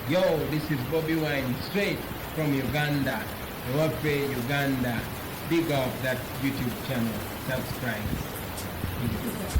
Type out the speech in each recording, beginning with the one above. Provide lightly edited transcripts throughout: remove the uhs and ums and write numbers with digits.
Yo, this is Bobby Wine, straight from Uganda. Wape Uganda. Big up that YouTube channel. Subscribe.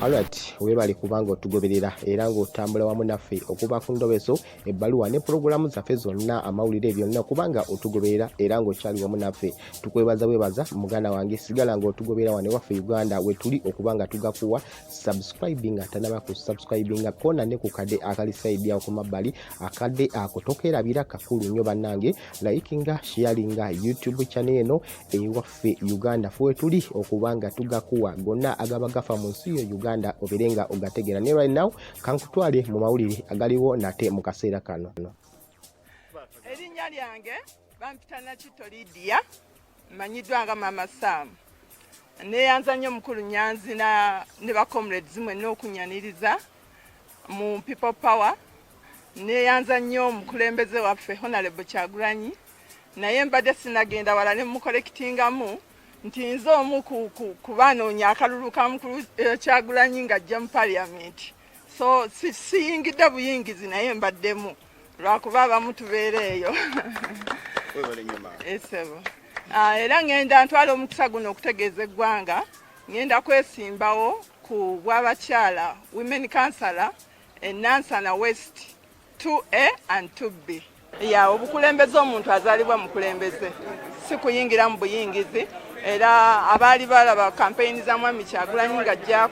Alright, webali kubanga otugoberera era ng'otambula wamu naffe okuva ku ndobeso ebbaluwa ne pulogulaamu zaffe zonna amawulire byonna kubanga otugoberera era ng'okyali wamu naffe. Tukwebaza muganda wange, sigala ng'otugoberera wano waffe Uganda we tuli okubanga tugakuwa subscribing atanaba ku subscribing kona ne ku kade akali side yawo ku mabbali akadde ako tokerabira kakulu nnyo bannange, likinga sharinga YouTube channel eno ewaffe Uganda fwe tuli okubanga tugakuwa gonna agaba gafa mu nsi yo Uganda oberenga ogategera. Ne right now kankutwale mu mawulire agaliwo nate mu kaseera kano. Erinnya lyange bampita Nakitto Lydia, mmanyiddwa nga Mama Sam. Neyanza nnyo mukulu Nyanzi ne ba comrades mwenna okunyaniriza mu People Power. Neyanza nnyo omukulembeze waffe Honorable Kyagulanyi, naye mbadde sinagenda wala ne mukolektingamu nti nze omu ku banoonya akalulu ka mukulu Kyagulanyi ng'ajja mu Parliament. So siyingidde buyingizi naye mbaddemu lwakuba abamu tubeera eyo. Esebo. Era ngenda ntwala omukisa guno okutegeeza eggwanga, ngenda kwesimbawo ku bw'abakyala Women Councillor e Nansana West 2A and 2B. Ya obukulembeze omuntu azaalibwa mukulembeze, si kuyingira mu buyingizi. Era abaali balaba campaign za Mwami Kyagulanyi ng'ajja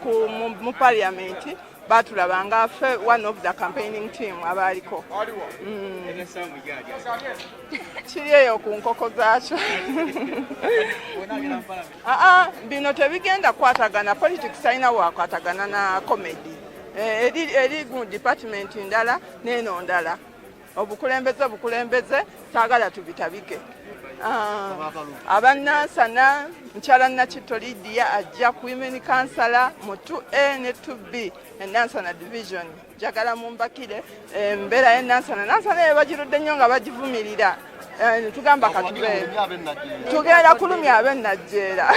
mu Parliament batulabanga ffe one of the campaigning team abaaliko. Kiri eyo ku nkoko zaakyo. Bino tebigenda kwatagana, politics talina wakwatagana na comedy. Eri mu department ndala n'eno ndala. Obukulembeze saagala tubitabike. Abanansana Mukyala Nakitto Lydia ajja ku Women Councillor mu 2A ne 2B Nansana Division. Njagala mumbakire embeera y'Nansana. Nansana ye bagirudde nnyo nga bagivumirira. Tugamba katube tugenda kulumya ab'e Najjeera.